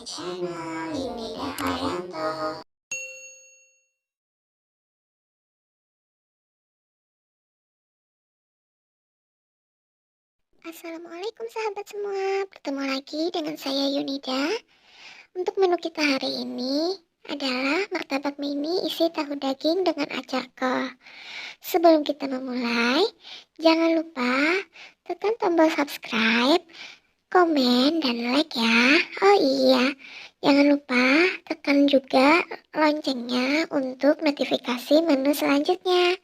channel Yunida Haryanto. Assalamualaikum sahabat semua, bertemu lagi dengan saya Yunida. Untuk menu kita hari ini adalah martabak mini isi tahu daging dengan acar kol. Sebelum kita memulai, jangan lupa tekan tombol subscribe, komen, dan like ya. Oh iya, jangan lupa tekan juga loncengnya untuk notifikasi menu selanjutnya.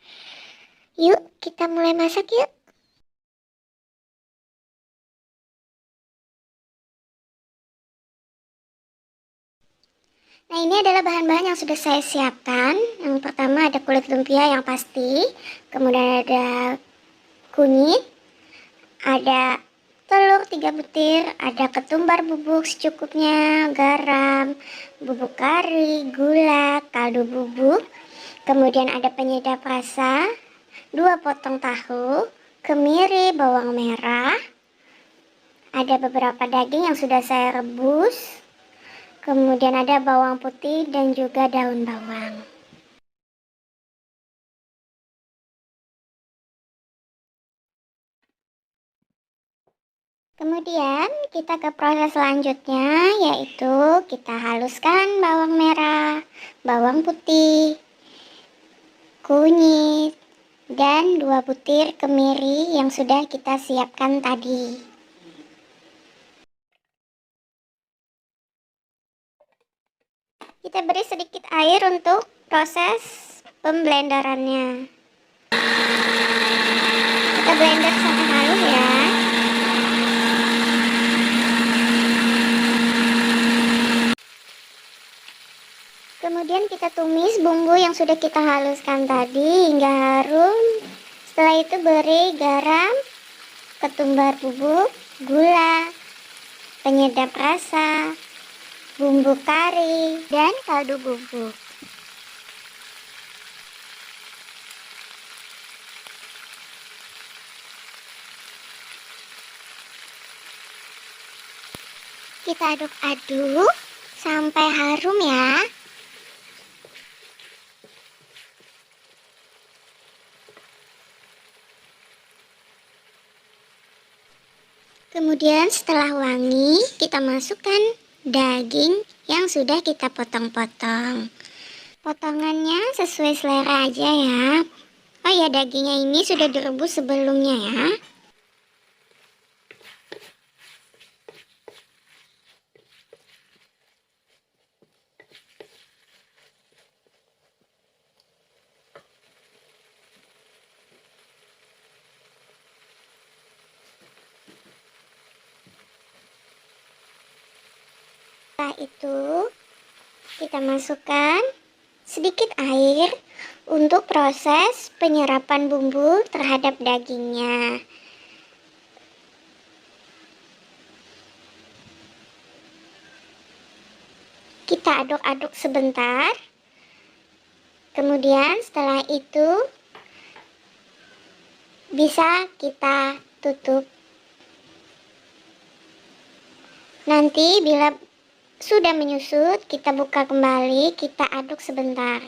Yuk, kita mulai masak yuk. Nah, ini adalah bahan-bahan yang sudah saya siapkan. Yang pertama ada kulit lumpia yang pasti, kemudian ada kunyit, ada telur 3 butir, ada ketumbar bubuk secukupnya, garam, bubuk kari, gula, kaldu bubuk, kemudian ada penyedap rasa, 2 potong tahu, kemiri, bawang merah, ada beberapa daging yang sudah saya rebus, kemudian ada bawang putih dan juga daun bawang. Kemudian kita ke proses selanjutnya, yaitu kita haluskan bawang merah, bawang putih, kunyit, dan 2 butir kemiri yang sudah kita siapkan tadi. Kita beri sedikit air untuk proses pemblenderannya. Kita blender sampai halus ya. Kemudian kita tumis bumbu yang sudah kita haluskan tadi hingga harum. Setelah itu beri garam, ketumbar bubuk, gula, penyedap rasa, bumbu kari, dan kaldu bubuk. Kita aduk-aduk sampai harum ya. Kemudian setelah wangi, kita masukkan daging yang sudah kita potong-potong. Potongannya sesuai selera aja ya. Oh ya, dagingnya ini sudah direbus sebelumnya ya. Setelah itu kita masukkan sedikit air untuk proses penyerapan bumbu terhadap dagingnya. Kita aduk-aduk sebentar. Kemudian setelah itu bisa kita tutup. Nanti bila sudah menyusut, kita buka kembali, kita aduk sebentar.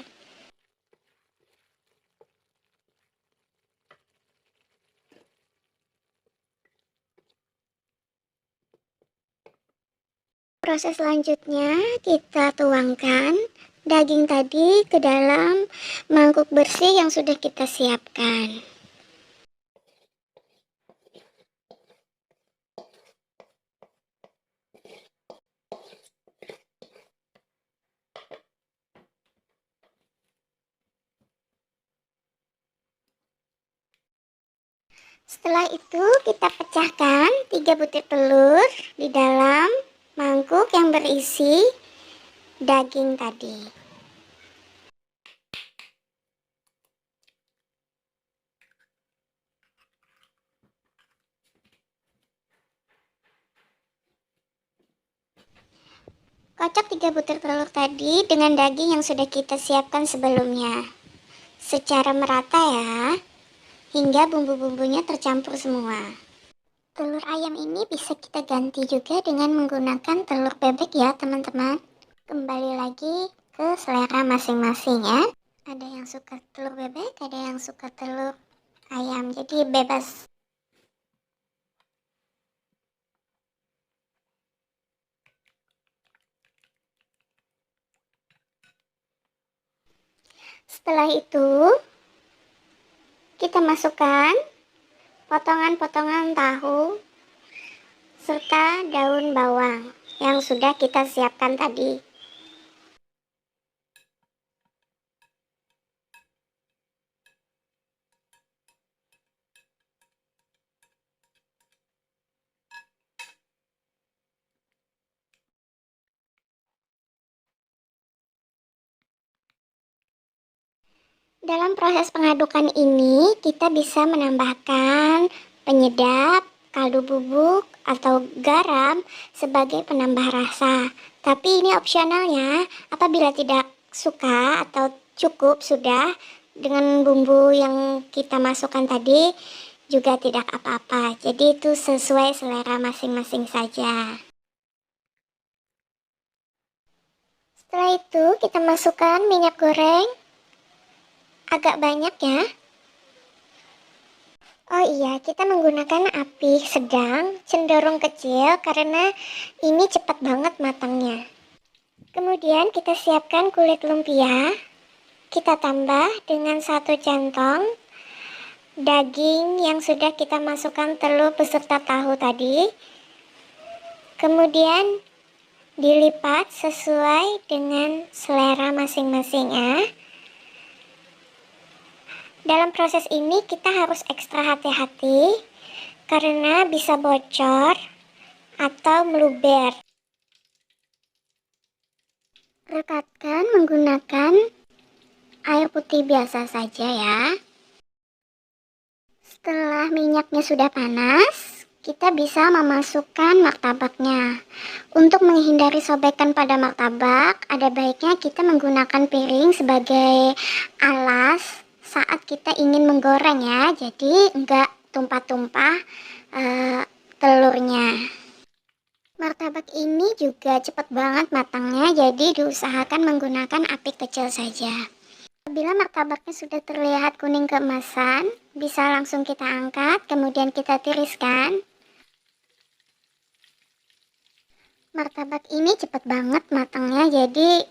Proses selanjutnya, kita tuangkan daging tadi ke dalam mangkuk bersih yang sudah kita siapkan. Setelah itu kita pecahkan 3 butir telur di dalam mangkuk yang berisi daging tadi. Kocok 3 butir telur tadi dengan daging yang sudah kita siapkan sebelumnya. Secara merata ya, hingga bumbu-bumbunya tercampur semua. Telur ayam ini bisa kita ganti juga dengan menggunakan telur bebek ya teman-teman. Kembali lagi ke selera masing-masing ya. Ada yang suka telur bebek, ada yang suka telur ayam, jadi bebas. Setelah itu, kita masukkan potongan-potongan tahu serta daun bawang yang sudah kita siapkan tadi. Dalam proses pengadukan ini, kita bisa menambahkan penyedap, kaldu bubuk, atau garam sebagai penambah rasa. Tapi ini opsional ya, apabila tidak suka atau cukup sudah dengan bumbu yang kita masukkan tadi juga tidak apa-apa. Jadi itu sesuai selera masing-masing saja. Setelah itu kita masukkan minyak goreng. Agak banyak ya. Oh iya, kita menggunakan api sedang, cenderung kecil karena ini cepat banget matangnya. Kemudian kita siapkan kulit lumpia. Kita tambah dengan 1 centong daging yang sudah kita masukkan telur beserta tahu tadi. Kemudian dilipat sesuai dengan selera masing-masing ya. Dalam proses ini kita harus ekstra hati-hati karena bisa bocor atau meluber. Rekatkan menggunakan air putih biasa saja ya. Setelah minyaknya sudah panas, kita bisa memasukkan martabaknya. Untuk menghindari sobekan pada martabak, ada baiknya kita menggunakan piring sebagai alas saat kita ingin menggoreng ya, jadi enggak tumpah-tumpah telurnya. Martabak ini juga cepat banget matangnya, jadi diusahakan menggunakan api kecil saja. Apabila martabaknya sudah terlihat kuning keemasan, bisa langsung kita angkat, kemudian kita tiriskan. Martabak ini cepat banget matangnya, jadi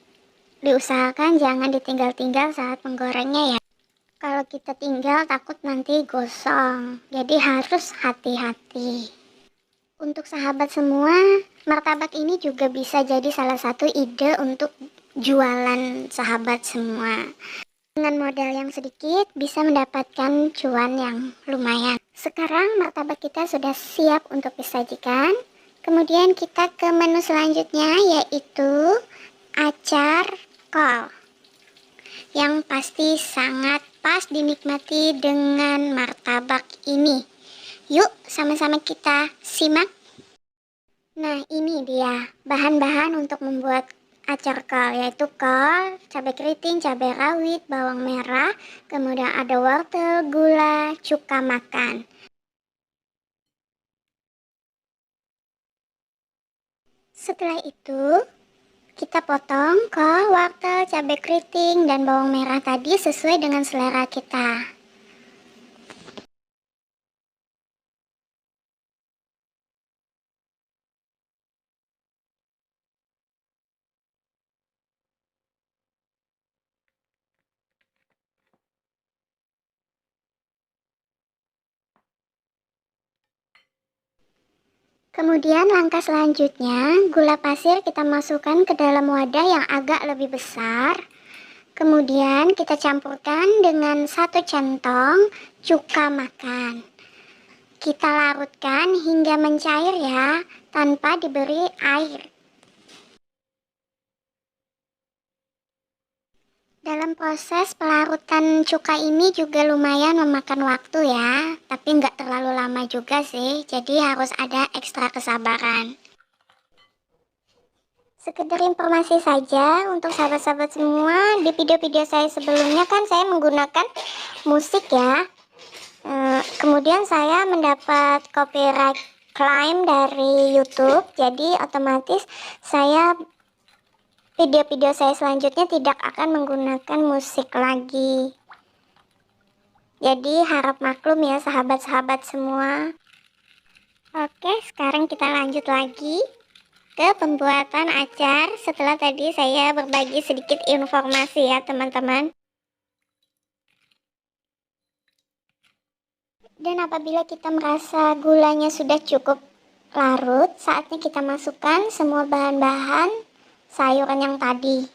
diusahakan jangan ditinggal-tinggal saat menggorengnya ya. Kalau kita tinggal takut nanti gosong, jadi harus hati-hati. Untuk sahabat semua, martabak ini juga bisa jadi salah satu ide untuk jualan sahabat semua. Dengan modal yang sedikit bisa mendapatkan cuan yang lumayan. Sekarang martabak kita sudah siap untuk disajikan. Kemudian kita ke menu selanjutnya yaitu acar kol. Yang pasti sangat pas dinikmati dengan martabak ini. Yuk sama-sama kita simak. Nah ini dia bahan-bahan untuk membuat acar kol, yaitu kol, cabai keriting, cabai rawit, bawang merah, kemudian ada wortel, gula, cuka makan. Setelah itu kita potong kol, wortel, cabai keriting, dan bawang merah tadi sesuai dengan selera kita. Kemudian langkah selanjutnya, gula pasir kita masukkan ke dalam wadah yang agak lebih besar. Kemudian kita campurkan dengan 1 centong cuka makan. Kita larutkan hingga mencair ya, tanpa diberi air. Dalam proses pelarutan cuka ini juga lumayan memakan waktu ya, tapi nggak terlalu lama juga sih, jadi harus ada ekstra kesabaran. Sekedar informasi saja untuk sahabat-sahabat semua, di video-video saya sebelumnya kan saya menggunakan musik ya. Kemudian saya mendapat copyright claim dari YouTube, jadi otomatis video-video saya selanjutnya tidak akan menggunakan musik lagi. Jadi harap maklum ya sahabat-sahabat semua. Oke, sekarang kita lanjut lagi ke pembuatan acar. Setelah tadi saya berbagi sedikit informasi ya teman-teman. Dan apabila kita merasa gulanya sudah cukup larut, saatnya kita masukkan semua bahan-bahan sayuran yang tadi.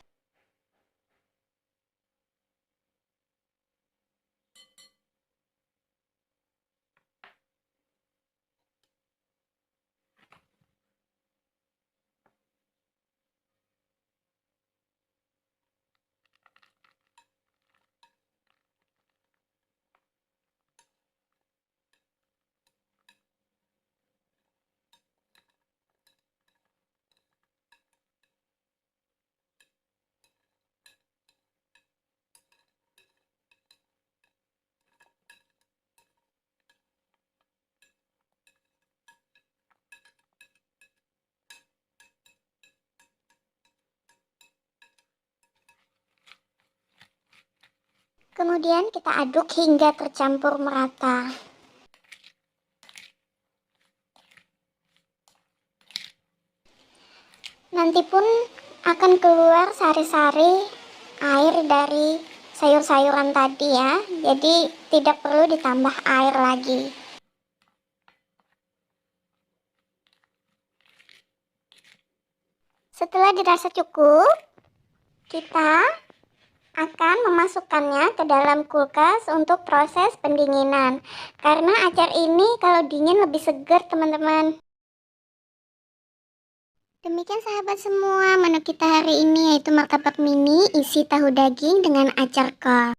Kemudian kita aduk hingga tercampur merata. Nanti pun akan keluar sari-sari air dari sayur-sayuran tadi ya. Jadi tidak perlu ditambah air lagi. Setelah dirasa cukup, kita akan memasukkannya ke dalam kulkas untuk proses pendinginan. Karena acar ini kalau dingin lebih segar teman-teman. Demikian sahabat semua, menu kita hari ini yaitu martabak mini isi tahu daging dengan acar kol.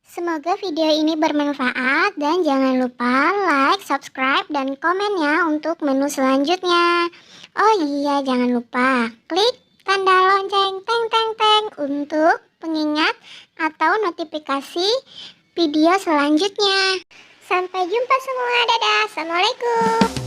Semoga video ini bermanfaat dan jangan lupa like, subscribe, dan komen ya untuk menu selanjutnya. Oh iya, jangan lupa klik tanda lonceng teng untuk pengingat atau notifikasi video selanjutnya. Sampai jumpa semua, dadah, assalamualaikum.